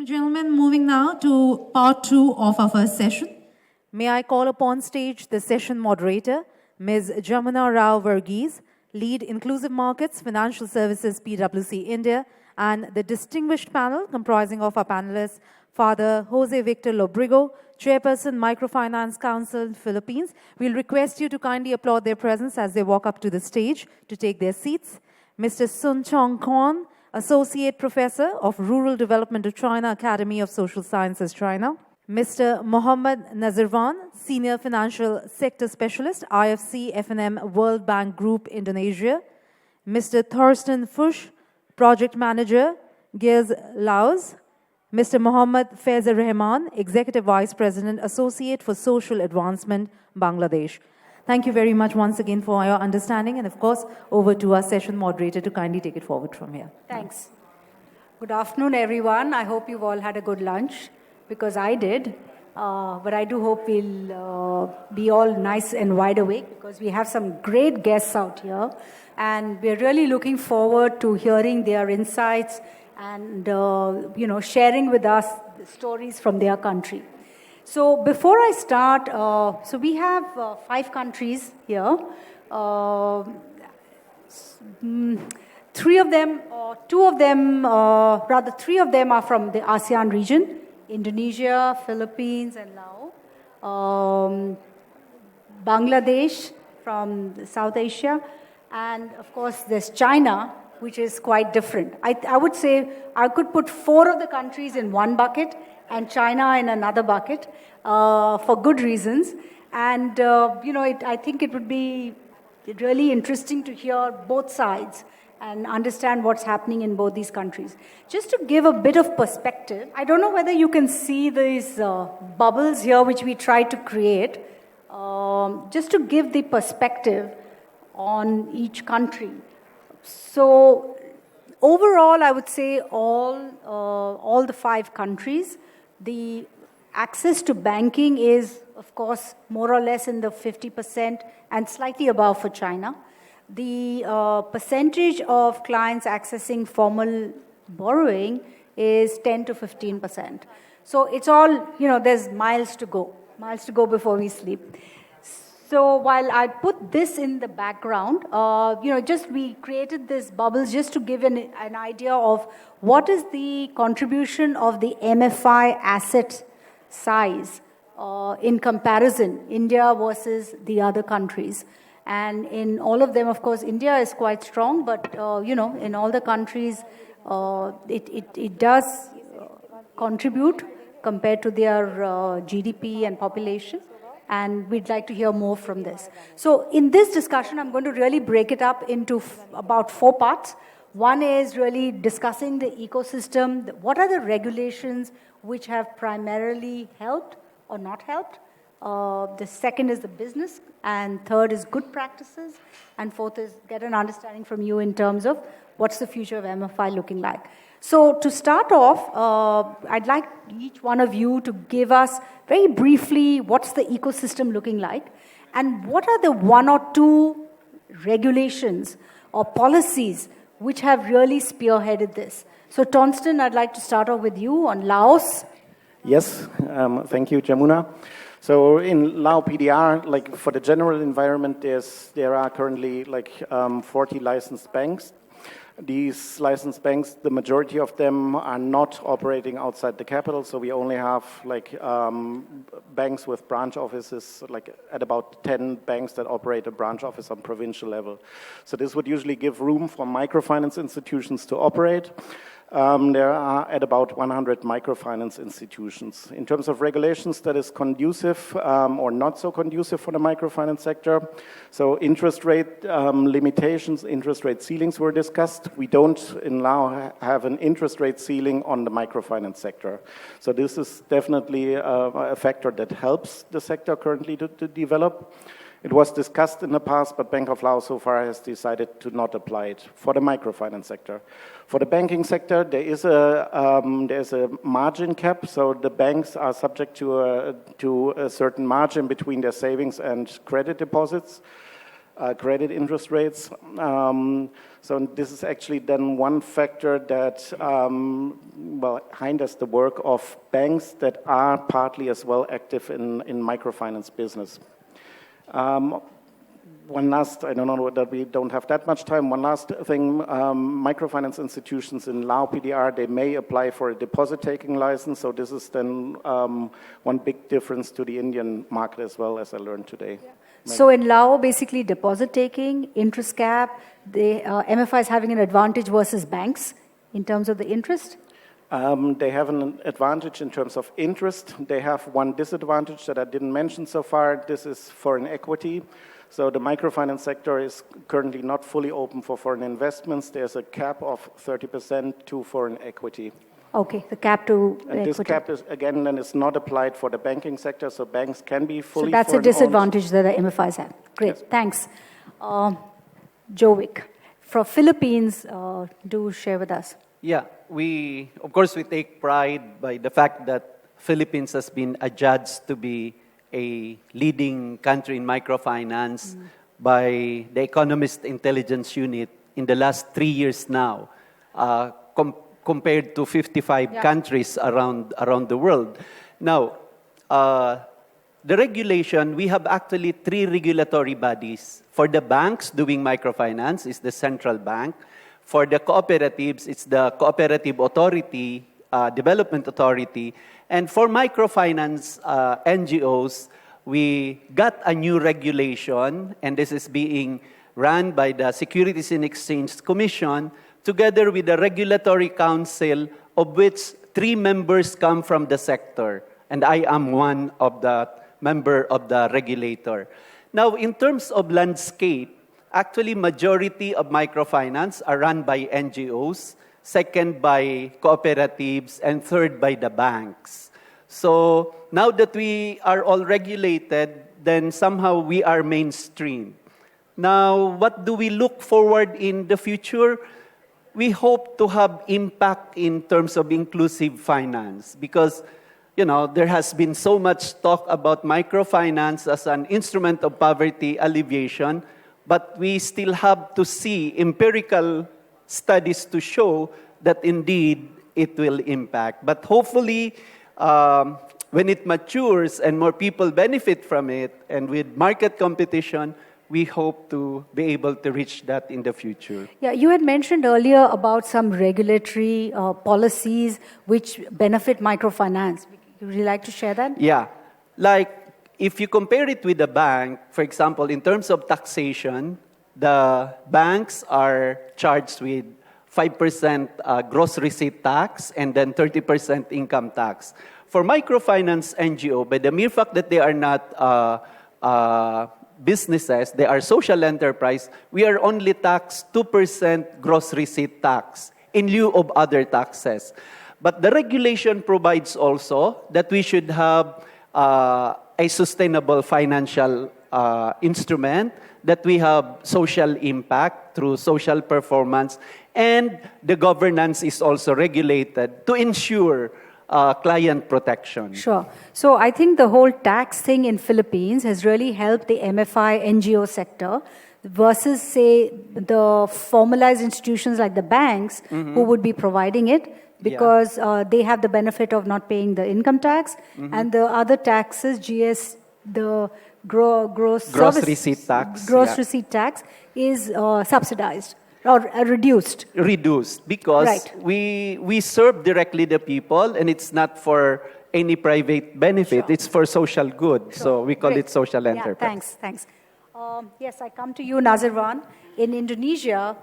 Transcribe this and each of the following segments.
and gentlemen, moving now to part 2 of our first session. May I call upon stage the session moderator, Ms. Jamuna Rao Varghese, Lead Inclusive Markets, Financial Services, PwC India, and the distinguished panel comprising of our panelists, Father Jose Victor Lobrigo, Chairperson, Microfinance Council, Philippines. We'll request you to kindly applaud their presence as they walk up to the stage to take their seats. Mr. Sun Chong Kwon, Associate Professor of Rural Development of China, Academy of Social Sciences, China. Mr. Mohammad Nazirwan, Senior Financial Sector Specialist, IFC F&M World Bank Group, Indonesia. Mr. Thorsten Fuchs, Project Manager, GIZ Laos. Mr. Mohammad Faizer Rahman, Executive Vice President, Associate for Social Advancement, Bangladesh. Thank you very much once again for your understanding, and of course, over to our session moderator to kindly take it forward from here. Thanks. Good afternoon, everyone. I hope you've all had a good lunch, because I did. But I do hope we'll be all nice and wide awake, because we have some great guests out here, and we're really looking forward to hearing their insights and sharing with us the stories from their country. So before I start, so we have 5 countries here. 3 of them are from the ASEAN region: Indonesia, Philippines, and Laos. Bangladesh from South Asia, and of course there's China, which is quite different. I would say I could put 4 of the countries in one bucket and China in another bucket for good reasons. And, I think it would be really interesting to hear both sides and understand what's happening in both these countries. Just to give a bit of perspective, I don't know whether you can see these bubbles here which we try to create, just to give the perspective on each country. So overall, I would say all the 5 countries, the access to banking is, of course, more or less in the 50% and slightly above for China. The percentage of clients accessing formal borrowing is 10 to 15%. So it's all, there's miles to go before we sleep. So while I put this in the background, we created this bubbles just to give an idea of what is the contribution of the MFI asset size in comparison, India versus the other countries. And in all of them, of course, India is quite strong, but, in all the countries, it does contribute compared to their GDP and population. And we'd like to hear more from this. So in this discussion, I'm going to really break it up into about 4 parts. One is really discussing the ecosystem. What are the regulations which have primarily helped or not helped? The second is the business. And third is good practices. And fourth is get an understanding from you in terms of what's the future of MFI looking like. So to start off, I'd like each one of you to give us very briefly what's the ecosystem looking like, and what are the 1 or 2 regulations or policies which have really spearheaded this. So Thorsten, I'd like to start off with you on Laos. Yes, thank you, Jamuna. So in Lao PDR, for the general environment, there are currently 40 licensed banks. These licensed banks, the majority of them are not operating outside the capital, so we only have banks with branch offices, at about 10 banks that operate a branch office on provincial level. So this would usually give room for microfinance institutions to operate. There are at about 100 microfinance institutions. In terms of regulations, that is conducive or not so conducive for the microfinance sector. So interest rate limitations, interest rate ceilings were discussed. We don't in Laos have an interest rate ceiling on the microfinance sector. So this is definitely a factor that helps the sector currently to develop. It was discussed in the past, but Bank of Laos so far has decided to not apply it for the microfinance sector. For the banking sector, there is a margin cap, so the banks are subject to a certain margin between their savings and credit deposits. credit interest rates. So this is actually then one factor that hinders the work of banks that are partly as well active in microfinance business. One last, I don't know that we don't have that much time, one last thing, microfinance institutions in Lao PDR, they may apply for a deposit-taking license, so this is then one big difference to the Indian market as well, as I learned today. Yeah. So in Lao, basically deposit-taking, interest cap, the MFI is having an advantage versus banks in terms of the interest? They have an advantage in terms of interest. They have one disadvantage that I didn't mention so far. This is foreign equity. So the microfinance sector is currently not fully open for foreign investments. There's a cap of 30% to foreign equity. Okay, the cap to equity. This cap is, again, then is not applied for the banking sector, so banks can be fully So that's a disadvantage that the MFIs have. Great, yes. Thanks. Jovic, from Philippines, do share with us. Yeah, of course, we take pride by the fact that Philippines has been adjudged to be a leading country in microfinance by the Economist Intelligence Unit in the last 3 years now, compared to 55 countries around the world. Now, the regulation, we have actually 3 regulatory bodies. For the banks doing microfinance, is the central bank. For the cooperatives, it's the Cooperative Authority, Development Authority. And for microfinance NGOs, we got a new regulation, and this is being run by the Securities and Exchange Commission, together with the Regulatory Council, of which 3 members come from the sector. And I am one of the member of the regulator. Now, in terms of landscape, actually majority of microfinance are run by NGOs, second by cooperatives, and third by the banks. So now that we are all regulated, then somehow we are mainstream. Now, what do we look forward in the future? We hope to have impact in terms of inclusive finance because, there has been so much talk about microfinance as an instrument of poverty alleviation, but we still have to see empirical studies to show that indeed it will impact. But hopefully, when it matures and more people benefit from it, and with market competition, we hope to be able to reach that in the future. Yeah, you had mentioned earlier about some regulatory policies which benefit microfinance. Would you like to share that? Yeah. Like, if you compare it with the bank, for example, in terms of taxation, the banks are charged with 5% gross receipt tax and then 30% income tax. For microfinance NGO, by the mere fact that they are not businesses, they are social enterprise, we are only taxed 2% gross receipt tax in lieu of other taxes. But the regulation provides also that we should have a sustainable financial instrument, that we have social impact through social performance, and the governance is also regulated to ensure client protection. Sure. So I think the whole tax thing in Philippines has really helped the MFI NGO sector versus, say, the formalized institutions like the banks who would be providing it because they have the benefit of not paying the income tax and the other taxes, GS, the gross receipt tax. Gross receipt tax is subsidized. Or reduced. Reduced, because we serve directly the people, and it's not for any private benefit. It's for social good. So we call it social enterprise. Thanks. Yes, I come to you, Nazirwan. In Indonesia,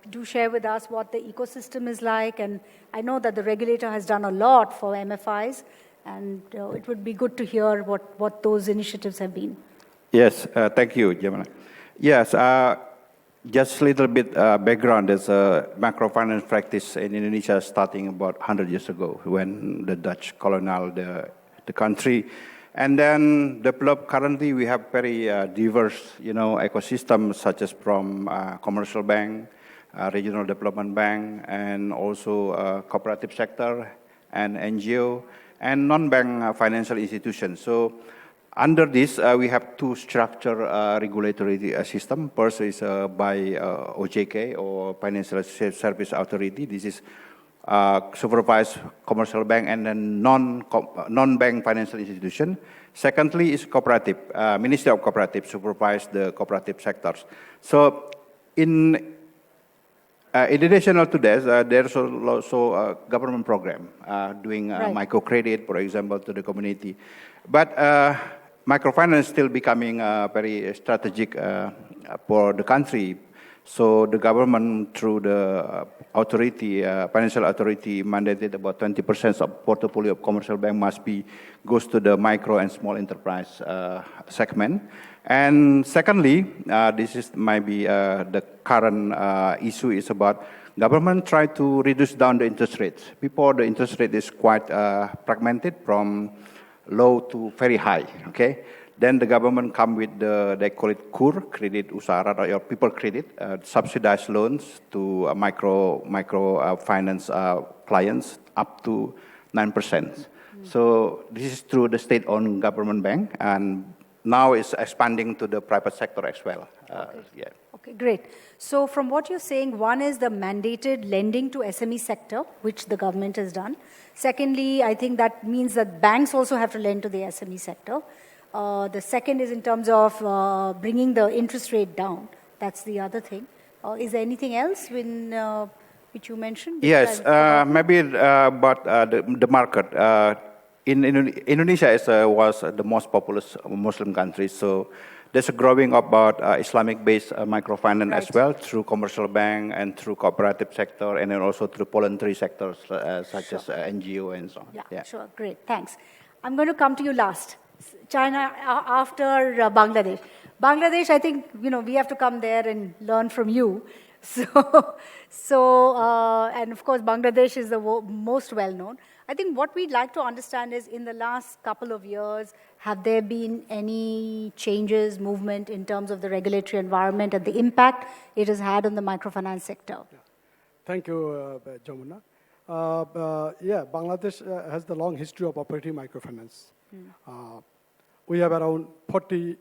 do share with us what the ecosystem is like. And I know that the regulator has done a lot for MFIs, and it would be good to hear what those initiatives have been. Yes, thank you, Jamana. Yes, just a little bit background. There's a microfinance practice in Indonesia starting about 100 years ago when the Dutch colonial the country. And then developed, currently we have very diverse, ecosystems such as from commercial bank, regional development bank, and also cooperative sector and NGO, and non-bank financial institutions. So Under this, we have two structure regulatory system. First is by OJK, or Financial Service Authority. This is supervised commercial bank and then non-bank financial institution. Secondly is cooperative. Ministry of Cooperative supervise the cooperative sectors. So in addition to this, there's also a government program doing microcredit, for example, to the community. But microfinance is still becoming very strategic for the country. So the government, through the authority, financial authority, mandated about 20% of portfolio of commercial bank goes to the micro and small enterprise segment. And secondly, this is maybe the current issue is about government try to reduce down the interest rates. Before, the interest rate is quite fragmented from low to very high, okay? Then the government come with they call it KUR, credit usaha, or people credit, subsidized loans to micro finance clients up to 9%. So this is through the state-owned government bank, and now it's expanding to the private sector as well. Yeah. Okay, great. So from what you're saying, one is the mandated lending to SME sector, which the government has done. Secondly, I think that means that banks also have to lend to the SME sector. The second is in terms of bringing the interest rate down. That's the other thing. Is there anything else which you mentioned? Yes, maybe about the market. In Indonesia was the most populous Muslim country, so there's a growing about Islamic-based microfinance as well, through commercial bank and through cooperative sector, and then also through voluntary sectors such as NGO and so on. Yeah, sure, great, thanks. I'm going to come to you last. China after Bangladesh. Bangladesh, I think, we have to come there and learn from you. And of course, Bangladesh is the most well-known. I think what we'd like to understand is, in the last couple of years, have there been any changes, movement in terms of the regulatory environment and the impact it has had on the microfinance sector? Yeah. Thank you, Jamuna. Bangladesh has the long history of operating microfinance. We have around 40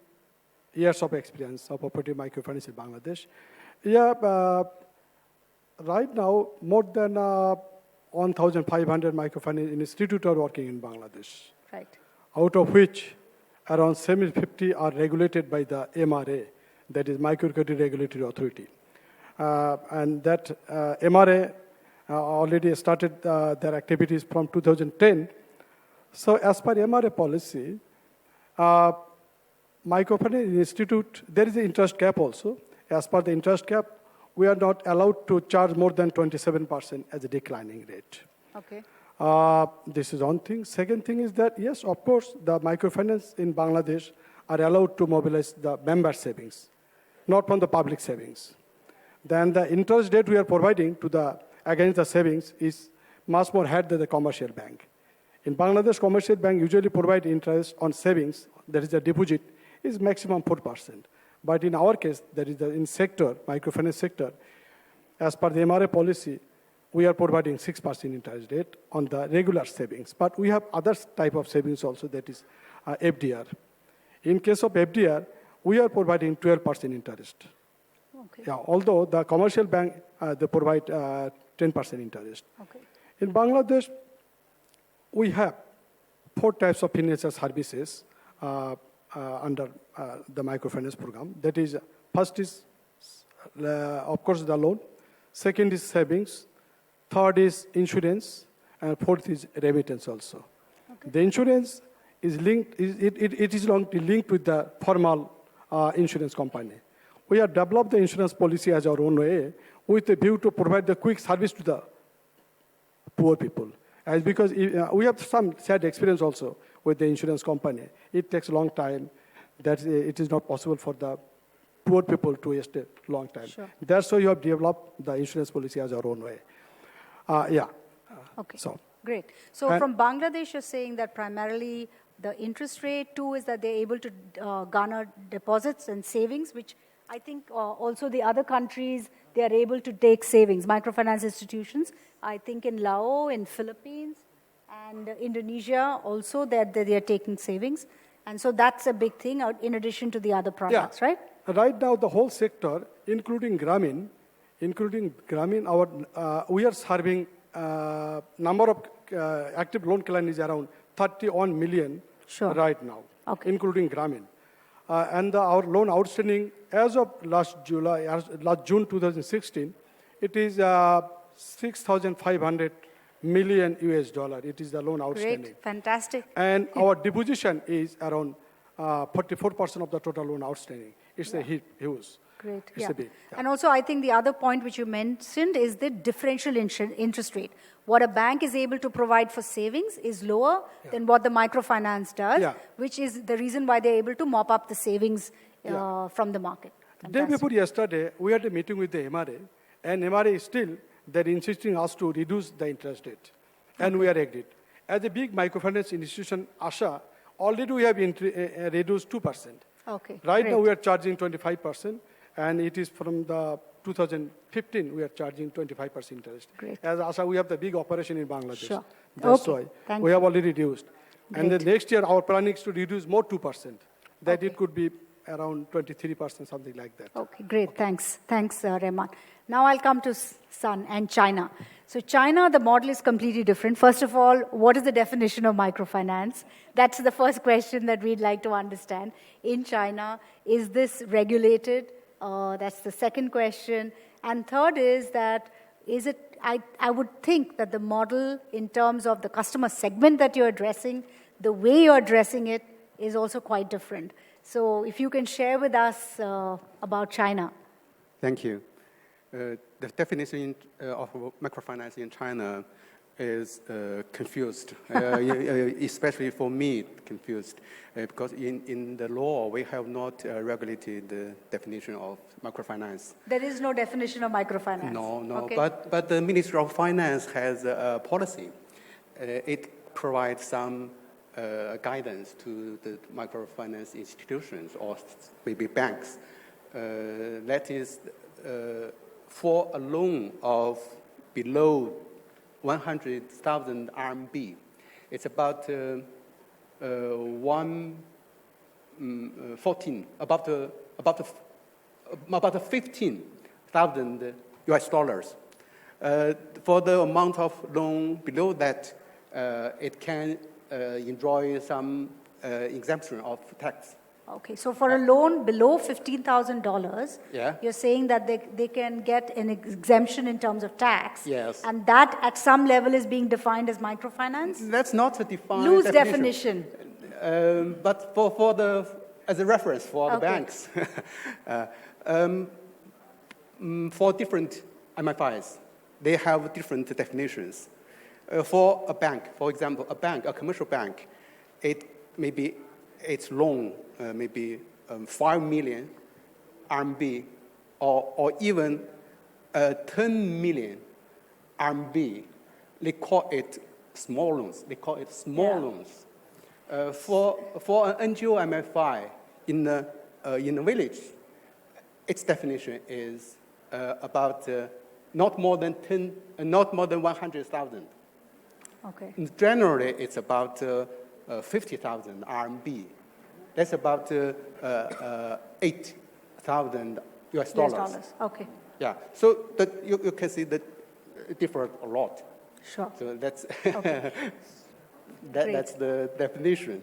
years of experience of operating microfinance in Bangladesh. Right now, more than 1,500 microfinance institutes are working in Bangladesh. Right. Out of which, around 750 are regulated by the MRA, that is Microcredit Regulatory Authority. And that MRA already started their activities from 2010. So as per MRA policy, microfinance institute, there is an interest cap also. As per the interest cap, we are not allowed to charge more than 27% as a declining rate. Okay. This is one thing. Second thing is that, yes, of course, the microfinance in Bangladesh are allowed to mobilize the member savings, not from the public savings. Then the interest rate we are providing against the savings is much more higher than the commercial bank. In Bangladesh, commercial bank usually provide interest on savings, that is the deposit, is maximum 4%. But in our case, that is in sector, microfinance sector, as per the MRA policy, we are providing 6% interest rate on the regular savings. But we have other type of savings also, that is FDR. In case of FDR, we are providing 12% interest. Okay. Yeah, although the commercial bank, they provide 10% interest. Okay. In Bangladesh, we have 4 types of financial services under the microfinance program. That is, first is, of course, the loan. Second is savings. Third is insurance. And fourth is remittance also. Okay. The insurance is linked, it is linked with the formal insurance company. We have developed the insurance policy as our own way with a view to provide the quick service to the poor people. As because we have some sad experience also with the insurance company. It takes a long time. It is not possible for the poor people to wait a long time. Sure. That's why you have developed the insurance policy as our own way. Okay, so great. So from Bangladesh, you're saying that primarily the interest rate, too, is that they're able to garner deposits and savings, which I think also the other countries, they are able to take savings, microfinance institutions. I think in Laos, in Philippines, and Indonesia also, that they are taking savings. And so that's a big thing in addition to the other products, right? Right now, the whole sector, including Grameen, we are serving number of active loan clients is around 31 million right now, including Grameen. And our loan outstanding as of last June 2016, it is 6,500 million US dollar. It is the loan outstanding. Great, fantastic. And our deposition is around 44% of the total loan outstanding. It's a huge. Great. It's a big. And also, I think the other point which you mentioned is the differential interest rate. What a bank is able to provide for savings is lower than what the microfinance does, which is the reason why they're able to mop up the savings from the market. Day before yesterday, we had a meeting with the MRA, and MRA still, they're insisting us to reduce the interest rate, and we are agreed. As a big microfinance institution, ASHA, already we have reduced 2%. Okay. Right now, we are charging 25%, and it is from the 2015, we are charging 25% interest. Great. As ASHA, we have the big operation in Bangladesh. Sure. That's why Thank we you. have already reduced. And Great. then next year, our planning is to reduce more 2%. That it could be around 23%, something like that. Okay, great. Thanks. Thanks, Rehman. Now I'll come to Sun and China. So China, the model is completely different. First of all, what is the definition of microfinance? That's the first question that we'd like to understand. In China, is this regulated? That's the second question. And third is that, I would think that the model in terms of the customer segment that you're addressing, the way you're addressing it is also quite different. So if you can share with us about China. Thank you. The definition of microfinance in China is confused, especially for me, confused, because in the law, we have not regulated the definition of microfinance. There is no definition of microfinance. No, Okay. but the Ministry of Finance has a policy. It provides some guidance to the microfinance institutions or maybe banks. That is, for a loan of below 100,000 RMB, it's about about 15,000 US dollars. For the amount of loan below that, it can enjoy some exemption of tax. Okay, so for a loan below $15,000, Yeah. you're saying that they can get an exemption in terms of tax. Yes. And that at some level is being defined as microfinance? That's not a defined Loose definition. But as a reference for the banks, for different MFIs, they have different definitions. For a bank, for example, a commercial bank, its loan maybe 5 million RMB or even 10 million RMB. They call it small loans. Loans. For an NGO MFI in a village, its definition is about not more than 100,000. Okay. Generally, it's about 50,000 RMB. That's about 8,000 US dollars. Okay. Yeah. So you can see that it differs a lot. Sure. So that's Okay. that's the definition.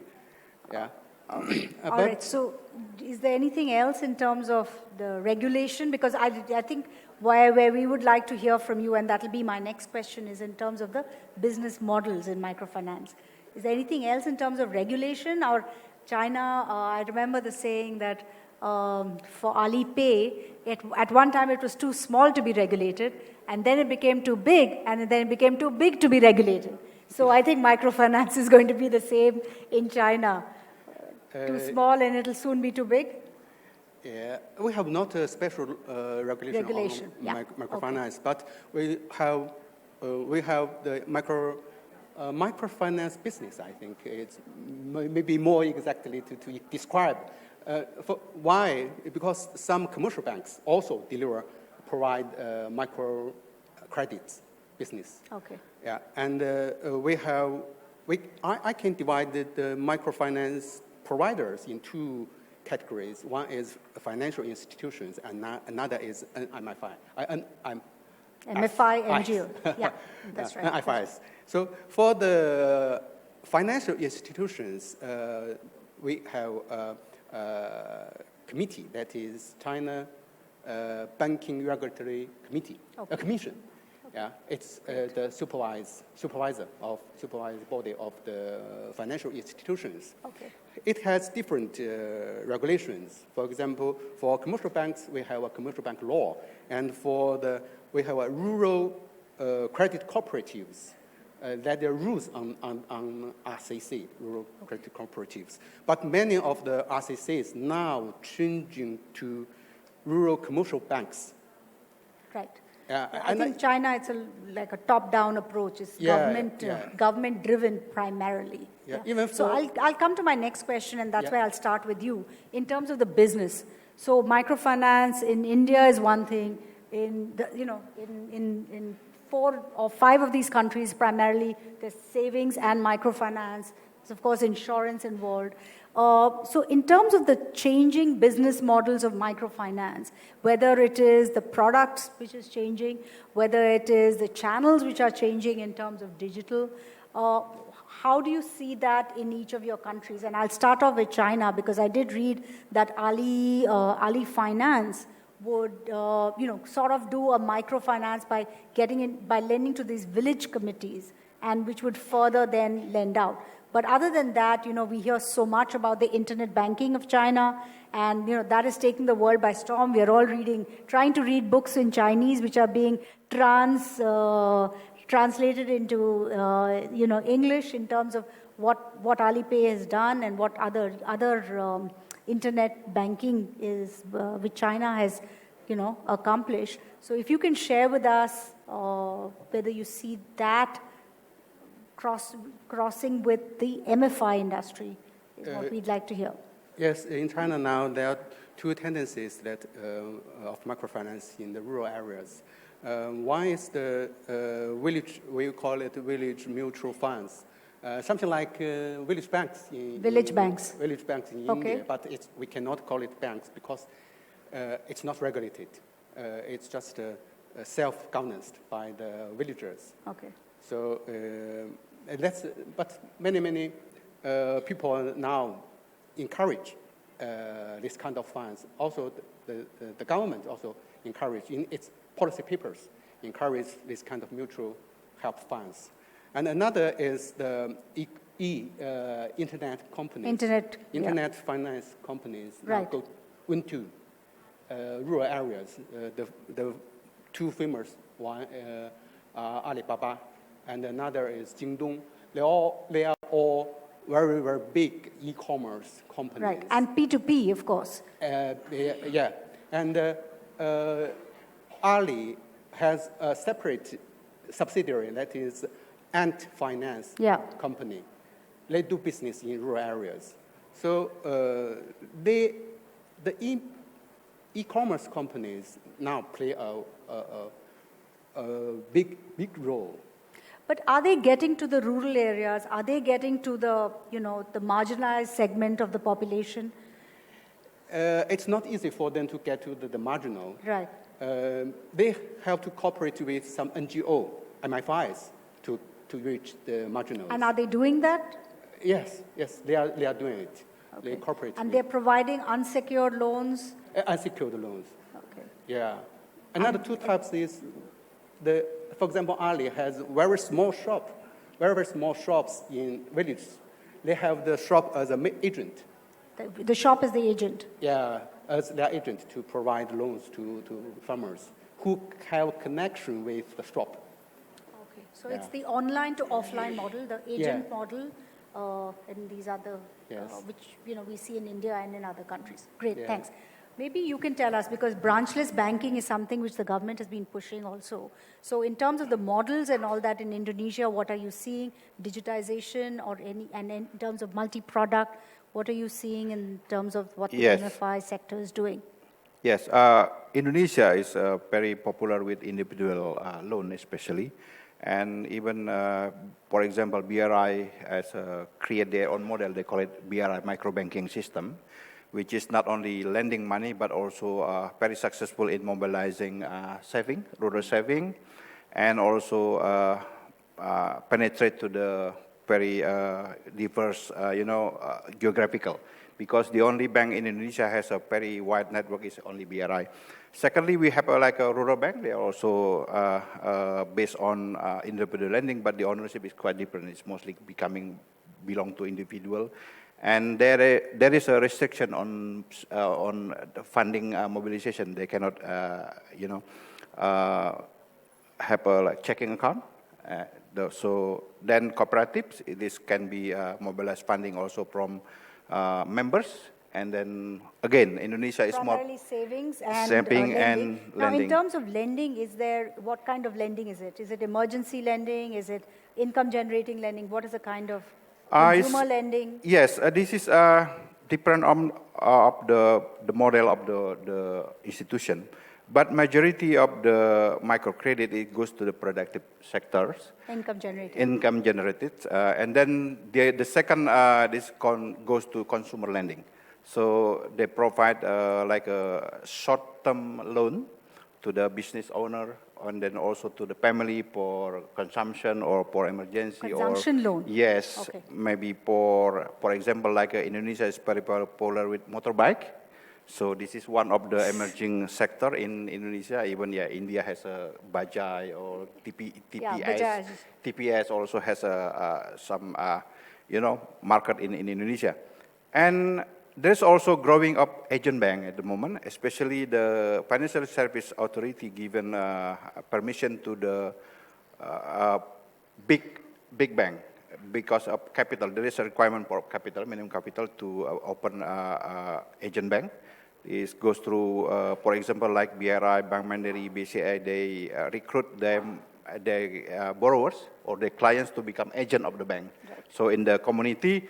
Yeah. All right. So, is there anything else in terms of the regulation? Because I think where we would like to hear from you, and that'll be my next question, is in terms of the business models in microfinance. Is there anything else in terms of regulation? Or China, I remember the saying that for Alipay, at one time it was too small to be regulated, and then it became too big, and then it became too big to be regulated. So I think microfinance is going to be the same in China. Too small and it'll soon be too big? Yeah, we have not a special regulation on microfinance, but we have the microfinance business. I think it's maybe more exactly to describe. Why? Because some commercial banks also provide microcredits business. Okay. Yeah, and I can divide the microfinance providers in two categories. One is financial institutions, and another is MFI. MFI, NGO. Yeah, that's right. NFIs. So for the financial institutions, we have a committee that is China Banking Regulatory Committee, a commission. Okay. Yeah, it's the supervisor body of the financial institutions. Okay. It has different regulations. For example, for commercial banks, we have a commercial bank law, and we have a rural credit cooperatives. That there are rules on RCC, rural credit cooperatives. But many of the RCCs now changing to rural commercial banks. Right. I think China, it's like a top-down approach. It's government-driven primarily. Yeah. Yeah. Even so I'll come to my next question, and that's why I'll start with you. In terms of the business, so microfinance in India is one thing. In 4 or 5 of these countries, primarily, there's savings and microfinance. There's, of course, insurance involved. So in terms of the changing business models of microfinance, whether it is the products which is changing, whether it is the channels which are changing in terms of digital, how do you see that in each of your countries? And I'll start off with China, because I did read that Ali Finance would, sort of do a microfinance by lending to these village committees, and which would further then lend out. But other than that, we hear so much about the internet banking of China, and that is taking the world by storm. We are all trying to read books in Chinese, which are being translated into English in terms of what Alipay has done and what other internet banking is, which China has, accomplished. So if you can share with us whether you see that crossing with the MFI industry is what we'd like to hear. Yes, in China now there are two tendencies of microfinance in the rural areas. One is the village, we call it village mutual funds. Something like village banks in India, but we cannot call it banks because it's not regulated. It's just self-governed by the villagers. Okay. So but many people now encourage this kind of funds. Also, the government also encourage in its policy papers encourage this kind of mutual help funds. And another is the internet companies. Internet finance companies now go into rural areas. The two famous one are Alibaba, and another is Jingdong. They are all very, very big e-commerce companies. Right, and P2P, of course. Yeah, and Ali has a separate subsidiary that is Ant Finance company. They do business in rural areas. So the e-commerce companies now play a big role. But are they getting to the rural areas? Are they getting to the marginalized segment of the population? It's not easy for them to get to the marginal. Right. They have to cooperate with some NGO, MFIs, to reach the marginals. And are they doing that? Yes, they are doing it. Okay. They cooperate. And they're providing unsecured loans? Unsecured loans. Okay. Yeah. Another two types is for example, Ali has very small shops in villages. They have the shop as an agent. The shop is the agent? Yeah, as their agent to provide loans to farmers who have connection with the shop. Okay, so it's the online to offline model, the agent model, and these other, which we see in India and in other countries. Great, thanks. Maybe you can tell us, because branchless banking is something which the government has been pushing also. So in terms of the models and all that in Indonesia, what are you seeing? Digitization and in terms of multi-product, what are you seeing in terms of what the MFI sector is doing? Yes, Indonesia is very popular with individual loan especially. And even, for example, BRI has created their own model. They call it BRI microbanking system, which is not only lending money, but also very successful in mobilizing saving, rural saving, and also penetrate to the very diverse, geographical. Because the only bank in Indonesia has a very wide network is only BRI. Secondly, we have like a rural bank. They are also based on individual lending, but the ownership is quite different. It's mostly belong to individual. And there is a restriction on the funding mobilization. They cannot, have a like, checking account. So then cooperatives, this can be mobilized funding also from members. And then again, Indonesia is more primarily savings and saving lending. and Now, lending. in terms of lending, what kind of lending is it? Is it emergency lending? Is it income-generating lending? What is the kind of consumer lending? Yes, this is different of the model of the institution. But majority of the microcredit, it goes to the productive sectors. Income generated. Income generated. And then the second goes to consumer lending. So they provide like a short-term loan to the business owner, and then also to the family for consumption or for emergency. Consumption loan? Yes, okay. Maybe for example, like Indonesia is very popular with motorbike. So this is one of the emerging sector in Indonesia. Even India has a Bajaj or TPS. Yeah, Bajaj. TPS also has some market in Indonesia, and there's also growing up agent bank at the moment, especially the Financial Service Authority given permission to the big bank because of capital. There is a requirement for capital, minimum capital, to open agent bank. It goes through, for example, like BRI, Bank Mandiri, BCA. They recruit their borrowers or their clients to become agent of the bank. Right. So in the community,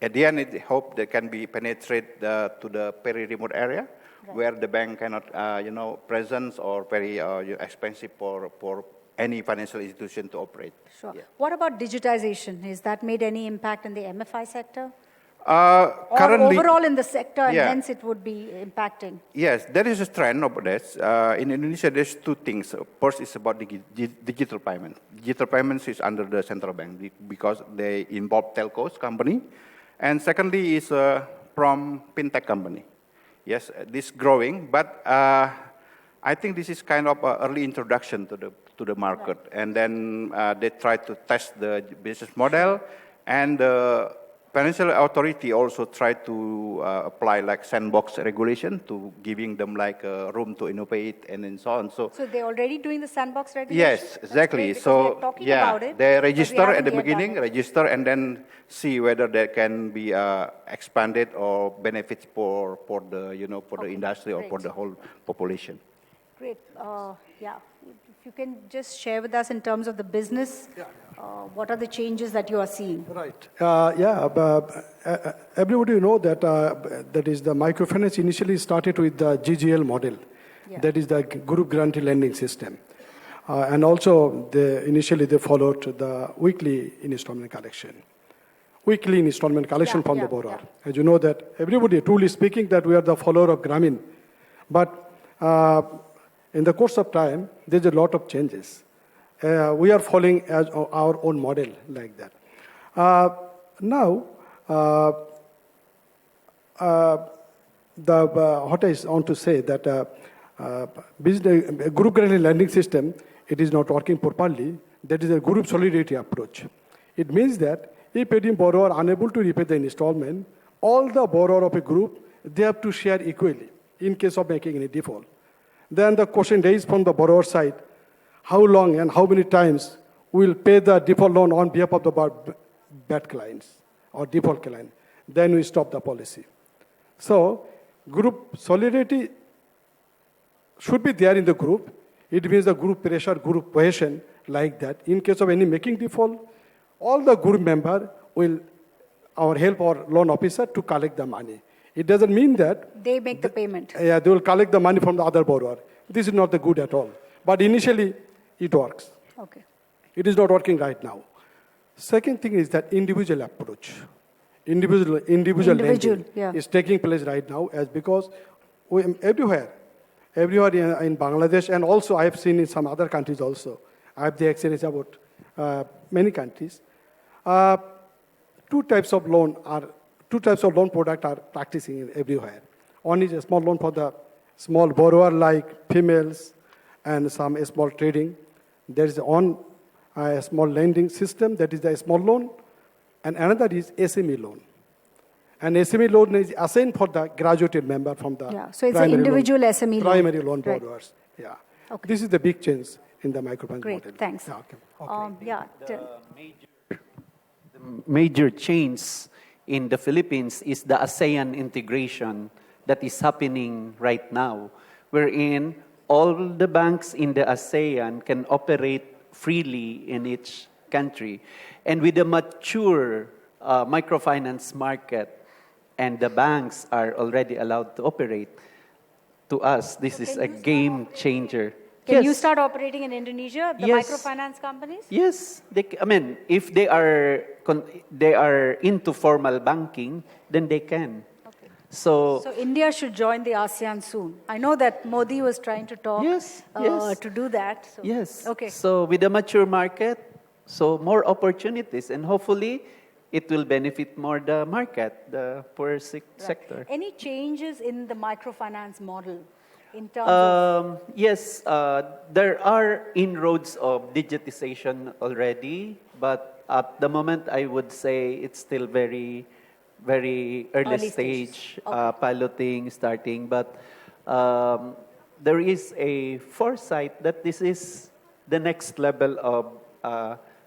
at the end, it hope they can be penetrate to the very remote area, right, where the bank cannot, presence or very expensive for any financial institution to operate. Sure. Yeah. What about digitization? Has that made any impact in the MFI sector? Currently, or overall in the sector, and yeah, hence it would be impacting? Yes, there is a trend of this. In Indonesia, there's two things. First is about the digital payment. Digital payments is under the central bank because they involve telcos company. And secondly is from fintech company. Yes, this growing, but I think this is kind of an early introduction to the market. Right. And then they try to test the business model, and the Financial Authority also tried to apply like sandbox regulation to giving them like room to innovate and then so on. So they're already doing the sandbox regulation? Yes, exactly. So about it, they register at the beginning, register and then see whether they can be expanded or benefits for the the industry or for the whole population. Great. Yeah. If you can just share with us in terms of the business, what are the changes that you are seeing? Right. Everybody know that that is the microfinance initially started with the GGL model. Yeah. That is the group guarantee lending system. And also initially they followed the weekly installment collection. Weekly installment collection from the borrower. Yeah. As you know that everybody, truly speaking, that we are the follower of Grameen. But in the course of time, there's a lot of changes. We are following as our own model like that. Now, what I want to say that group guarantee lending system, it is not working properly. That is a group solidarity approach. It means that if any borrower unable to repay the installment, all the borrower of a group, they have to share equally in case of making any default. Then the question raised from the borrower side, how long and how many times we'll pay the default loan on behalf of the bad clients or default client. Then we stop the policy. So group solidarity should be there in the group. It means the group pressure, group cohesion like that. In case of any making default, all the group member will help our loan officer to collect the money. It doesn't mean that they make the payment. Yeah, they will collect the money from the other borrower. This is not the good at all. But initially, it works. Okay. It is not working right now. Second thing is that individual approach. Individual lending yeah. is taking place right now as because everywhere in Bangladesh, and also I have seen in some other countries also. I have the experience about many countries. Two types of loan product are practicing everywhere. One is a small loan for the small borrower like females and some small trading. There is one small lending system that is the small loan, and another is SME loan. And SME loan is assigned for the graduated member from the So it's an individual SME loan. Primary loan Right. borrowers. Yeah. Okay. This is the big change in the microfinance Great, model. thanks. Yeah, okay. The major change in the Philippines is the ASEAN integration that is happening right now, wherein all the banks in the ASEAN can operate freely in each country. And with a mature microfinance market, and the banks are already allowed to operate, to us, this is a game changer. Can you start operating in Indonesia, the Yes. microfinance companies? Yes, I mean, if they are into formal banking, then they can. Okay. So So India should join the ASEAN soon. I know that Modi was trying to talk Yes. to do that. So. yes, Okay. So with a mature market, so more opportunities, and hopefully, it will benefit more the market, the poor sector. Any changes in the microfinance model in terms of... Yes, there are inroads of digitization already, but at the moment, I would say it's still very, very early Early stage, stages. Okay. piloting, starting. But there is a foresight that this is the next level of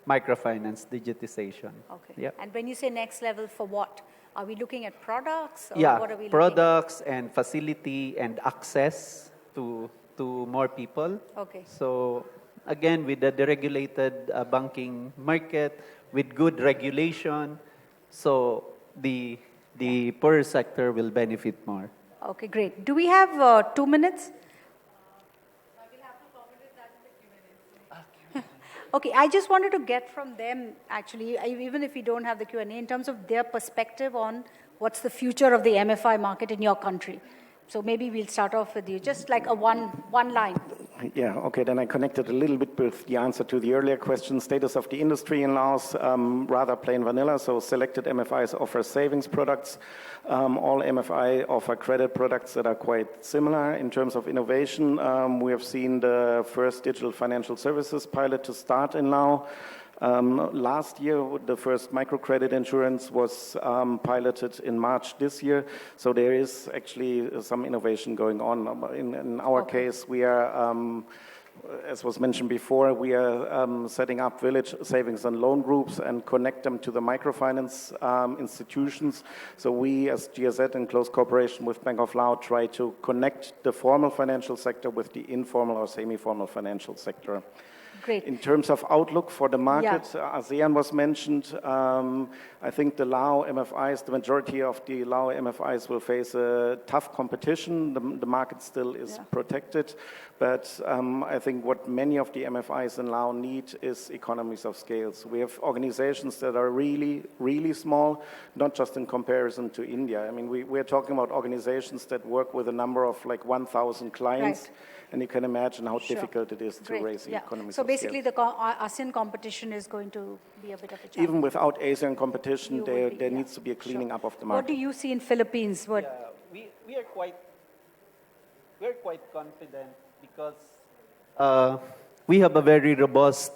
microfinance digitization. Okay. Yeah. And when you say next level, for what? Are we looking at products? Or Yeah, what are we products and facility and access to more people. Okay. So again, with the deregulated banking market, with good regulation, so the poorer sector will benefit more. Okay, great. Do we have 2 minutes? Okay, I just wanted to get from them, actually, even if we don't have the Q&A, in terms of their perspective on what's the future of the MFI market in your country. So maybe we'll start off with you, just like a one line. Yeah, okay, then I connected a little bit with the answer to the earlier question. Status of the industry in Laos, rather plain vanilla, so selected MFIs offer savings products. All MFI offer credit products that are quite similar. In terms of innovation, we have seen the first digital financial services pilot to start in Laos. Last year, the first microcredit insurance was piloted in March this year. So there is actually some innovation going on. In our case, we are, as was mentioned before, we are setting up village savings and loan groups and connect them to the microfinance institutions. So we, as GSZ, in close cooperation with Bank of Laos, try to connect the formal financial sector with the informal or semi-formal financial sector. Great. In terms of outlook for the market, ASEAN was mentioned. I think the Lao MFIs, the majority of the Lao MFIs will face a tough competition. The market still is protected. But I think what many of the MFIs in Lao need is economies of scale. So we have organizations that are really, really small, not just in comparison to India. I mean, we're talking about organizations that work with a number of like 1,000 clients. Right. And you can imagine how difficult it is to Great. raise the economies So of basically, scale. the ASEAN competition is going to be a bit of a challenge. Even without Asian competition, You there would be, needs to be a cleaning up of the What market. do you see in Philippines? What? We are quite confident because we have a very robust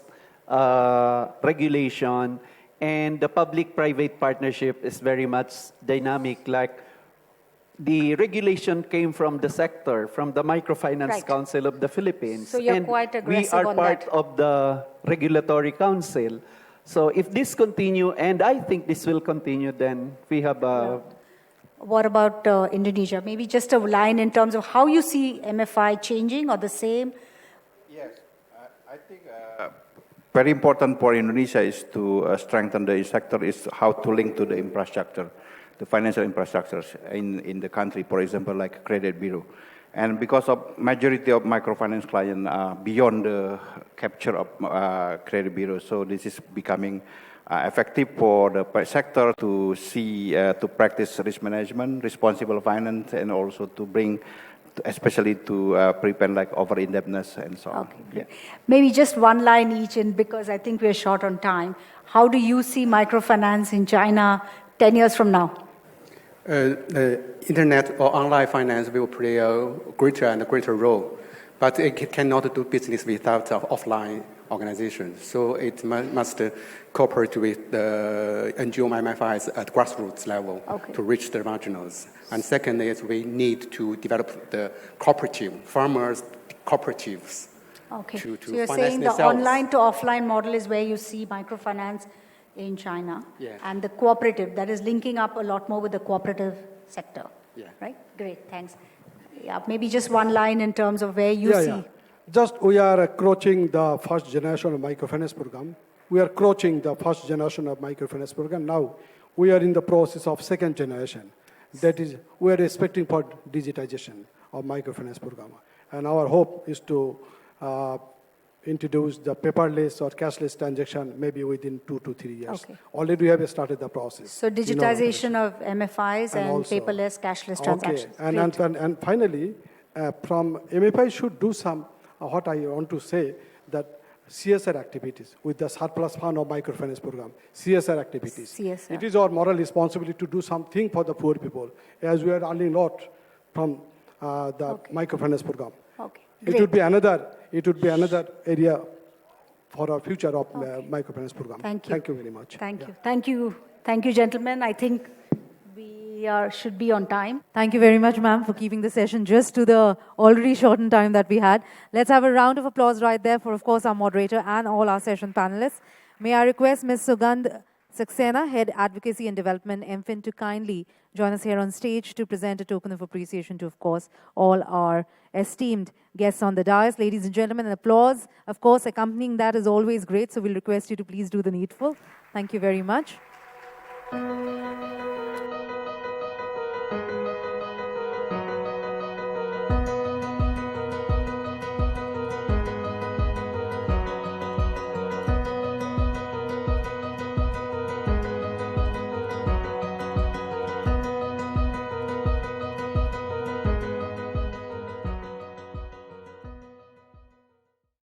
regulation, and the public-private partnership is very much dynamic. Like the regulation came from the sector, from the Microfinance Right. Council of the Philippines. So you're and quite aggressive we are on part that. of the regulatory council. So if this continue, and I think this will continue, then we have a What about Indonesia? Maybe just a line in terms of how you see MFI changing or the same? Yes, I think very important for Indonesia is to strengthen the sector is how to link to the infrastructure, the financial infrastructures in the country, for example, like credit bureau. And because of majority of microfinance clients are beyond the capture of credit bureaus, so this is becoming effective for the sector to see, to practice risk management, responsible finance, and also to bring, especially to prevent like over-indebtedness and so on. Okay, great. Maybe just one line each, and because I think we're short on time. How do you see microfinance in China 10 years from now? Internet or online finance will play a greater and greater role, but it cannot do business without offline organizations. So it must cooperate with the NGO MFIs at grassroots level to reach the marginals. And second is we need to develop the cooperative, farmers cooperatives. Okay, To so you're finance saying the themselves. online to offline model is where you see microfinance in China. Yeah. And the cooperative, that is linking up a lot more with the cooperative sector. Yeah. Right? Great, thanks. Yeah, maybe just one line in terms of where you see. Just we are approaching the first generation of microfinance program. We are approaching the first generation of microfinance program. Now we are in the process of second generation. That is, we are expecting for digitization of microfinance program. And our hope is to introduce the paperless or cashless transaction maybe within 2 to 3 years. Okay. Already we have started the process. So digitization of MFIs and also- paperless, cashless transactions. Okay, Great. and finally, from MFI should do some, what I want to say, that CSR activities with the surplus fund of microfinance program, CSR activities. CSR. It is our moral responsibility to do something for the poor people, as we are earning a lot from the microfinance program. Okay, It great. would be another area for our future of microfinance program. Thank you. Thank you very much. Thank you. Thank you. Thank you, gentlemen. I think we should be on time. Thank you very much, ma'am, for keeping the session just to the already shortened time that we had. Let's have a round of applause right there for, of course, our moderator and all our session panelists. May I request Ms. Sugandh Saxena, Head Advocacy and Development, MFIN, to kindly join us here on stage to present a token of appreciation to, of course, all our esteemed guests on the dais. Ladies and gentlemen, an applause. Of course, accompanying that is always great, so we'll request you to please do the needful. Thank you very much.